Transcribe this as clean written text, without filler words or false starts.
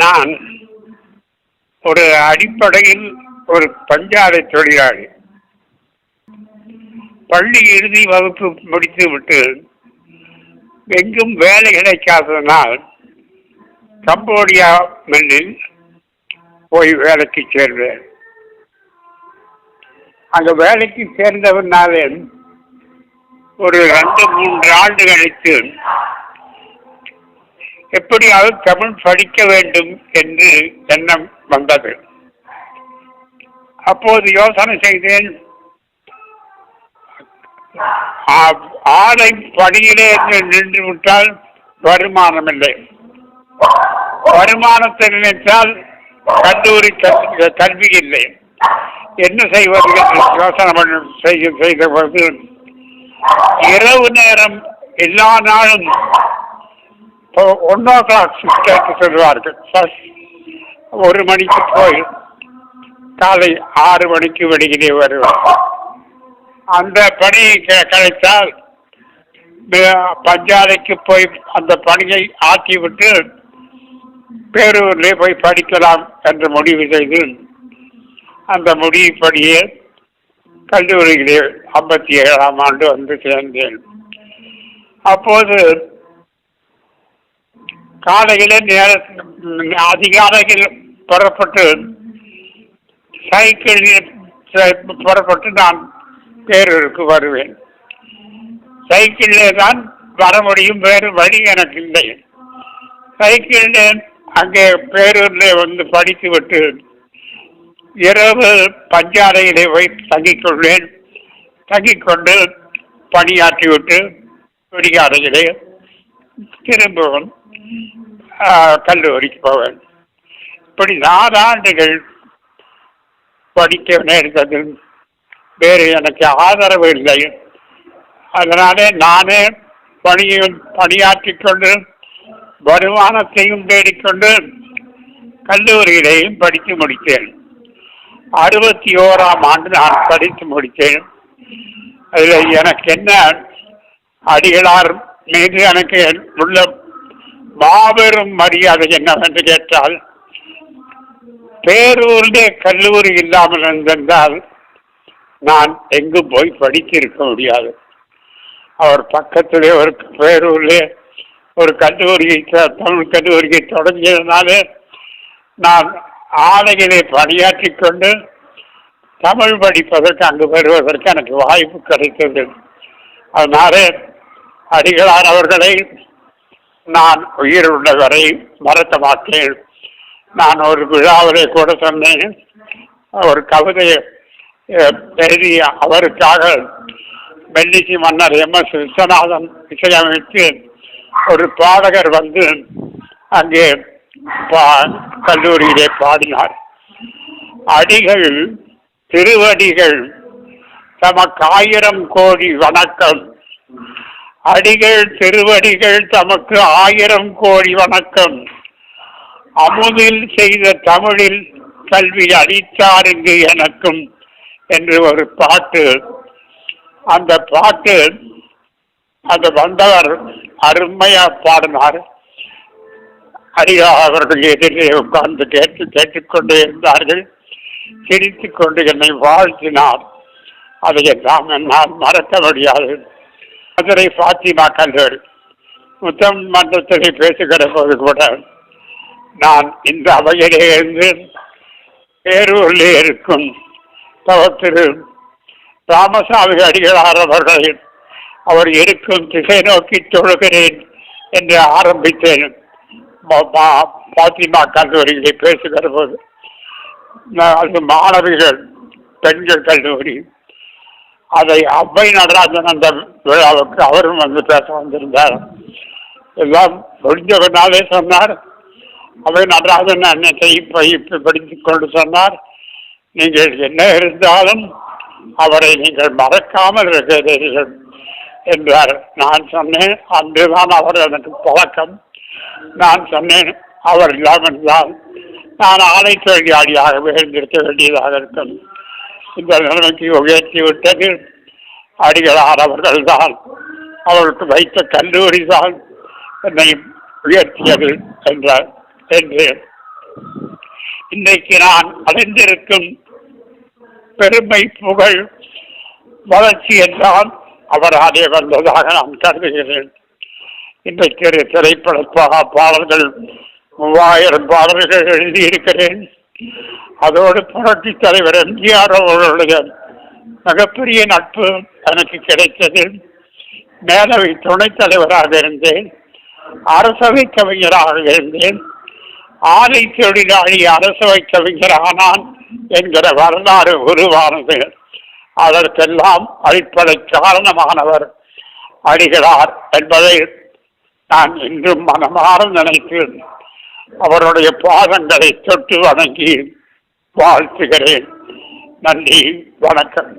நான் ஒரு அடிப்படையில் ஒரு பஞ்சாலை தொழிலாளி. பள்ளி இறுதி வகுப்பு முடித்து விட்டு எங்கும் வேலை கிடைக்காததனால் கம்போடியா மில்லில் போய் வேலைக்கு சேர்ந்தேன். அந்த வேலைக்கு சேர்ந்தவனாலே ஒரு 2-3 ஆண்டு கழித்து எப்படியாவது தமிழ் படிக்க வேண்டும் என்று எண்ணம் வந்தது. அப்போது யோசனை செய்தேன், ஆலை பணியிலே நின்று விட்டால் வருமானம் இல்லை, வருமானத்தை நினைத்தால் கல்லூரி கல்வி இல்லை, என்ன செய்வது என்று யோசனை செய்தபோது இரவு நேரம் எல்லா நாளும் 1 o'clock ஷிஃப்ட் சொல்வார்கள். 1 மணிக்கு போய் காலை 6 மணிக்கு வெளியிலே வருவார். அந்த பணி கிடைத்தால் பஞ்சாலைக்கு போய் அந்த பணியை ஆக்கிவிட்டு பேரூரிலே போய் படிக்கலாம் என்று முடிவு செய்து அந்த முடிவுப்படியே கல்லூரியிலே 57ஆம் ஆண்டு வந்து சேர்ந்தேன். அப்போது காலையிலே அதிகாலையில் புறப்பட்டு சைக்கிளில் புறப்பட்டு நான் பேரூருக்கு வருவேன். சைக்கிளிலே தான் வர முடியும், வேறு வழி எனக்கு இல்லை. சைக்கிளிலே அங்கே பேரூரிலே வந்து படித்து விட்டு இரவு பஞ்சாலையிலே போய் தங்கிக் கொள்வேன். தங்கிக்கொண்டு பணியாற்றிவிட்டு விடிகாலையிலே திரும்பவும் கல்லூரிக்கு போவேன். இப்படி 4 ஆண்டுகள் படிக்க நேர்ந்தது. வேறு எனக்கு ஆதரவு இல்லை. அதனாலே நானே பணியாற்றிக் கொண்டு வருமானத்தையும் தேடிக்கொண்டு கல்லூரியிலேயும் படித்து முடித்தேன். 61ஆம் ஆண்டு நான் படித்து முடித்தேன். அதில் எனக்கு என்ன அடிகளார் மீது எனக்கு உள்ள மாபெரும் மரியாதை என்னவென்று கேட்டால், பேரூரிலே கல்லூரி இல்லாமல் இருந்திருந்தால் நான் எங்கு போய் படித்திருக்க முடியாது. அவர் பக்கத்திலே ஒரு பேரூரிலே ஒரு கல்லூரியை, தமிழ் கல்லூரியை தொடங்கியதுனாலே நான் ஆலையிலே பணியாற்றிக் கொண்டு தமிழ் படிப்பதற்கு அங்கு வருவதற்கு எனக்கு வாய்ப்பு கிடைத்தது. அதனாலே அடிகளார் அவர்களை நான் உயிர் உள்ளவரை மறக்க மாட்டேன். நான் ஒரு விழாவிலே கூட சொன்னேன், ஒரு கவிதையை எழுதி அவருக்காக மெல்லிசை மன்னர் MS விஸ்வநாதன் இசையமைத்து ஒரு பாடகர் வந்து அங்கே கல்லூரியிலே பாடினார். அடிகள் திருவடிகள் தமக்கு 1000 கோடி வணக்கம், அடிகள் திருவடிகள் தமக்கு 1000 கோடி வணக்கம், அமுதில் செய்த தமிழில் கல்வி அளித்தாருங்கு எனக்கும் என்று ஒரு பாட்டு. அந்த பாட்டு அந்த வந்தவர் அருமையா பாடினார். அடிகளார் அவர்கள் எதிரே உட்கார்ந்து கேட்டுக்கொண்டே இருந்தார்கள். சிரித்துக் கொண்டு என்னை வாழ்த்தினார். அதையெல்லாம் என்னால் மறக்க முடியாது. மதுரை பாத்திமா கல்லூரி முத்தம் மன்றத்திலே பேசுகிற போது கூட நான் இந்த அவையிலே இருந்து பேரூரிலே இருக்கும் திரு ராமசாமி அடிகளார் அவர்களை அவர் இருக்கும் திசை நோக்கி தொழுகிறேன் என்று ஆரம்பித்தேன். பாத்திமா கல்லூரியிலே பேசுகிற போது அது மாணவிகள் பெண்கள் கல்லூரி. அதை அவ்வை நடராஜன் அந்த விழாவுக்கு அவரும் வந்து பேச வந்திருந்தார். எல்லாம் முடிஞ்சவனாலே சொன்னார். அவ்வை நடராஜன் அன்னைக்கு படித்துக் கொண்டு சொன்னார், நீங்கள் என்ன இருந்தாலும் அவரை நீங்கள் மறக்காமல் இருக்கிறீர்கள் என்றார். நான் சொன்னேன், அன்றுதான் அவர் எனக்கு பழக்கம். நான் சொன்னேன், அவர் இல்லாமல் நான் ஆலை தொழிலாளியாக இருந்திருக்க வேண்டியதாக இருக்கும். இந்த நிலைமைக்கு உயர்த்தி விட்டது அடிகளார் அவர்கள் தான். அவருக்கு வைத்த கல்லூரி தான் என்னை உயர்த்தியது என்று இன்றைக்கு நான் அடைந்திருக்கும் பெருமை, புகழ், வளர்ச்சி என்றால் அவராலே வந்ததாக நான் கருதுகிறேன். இன்றைக்கு திரைப்பட பாடல்கள் 3000 பாடல்கள் எழுதியிருக்கிறேன். அதோடு புரட்சி தலைவர் எம்ஜிஆர் அவர்களுடைய மிகப்பெரிய நட்பு எனக்கு கிடைத்தது. மேலவை துணைத் தலைவராக இருந்தேன், அரசவை கவிஞராக இருந்தேன். ஆலை தொழிலாளி அரசவை கவிஞரானான் என்கிற வரலாறு உருவானது. அதற்கெல்லாம் அடிப்படை காரணமானவர் அடிகளார் என்பதை நான் இன்றும் மனமாற நினைத்து அவருடைய பாதங்களை தொட்டு வணங்கி வாழ்த்துகிறேன். நன்றி, வணக்கம்.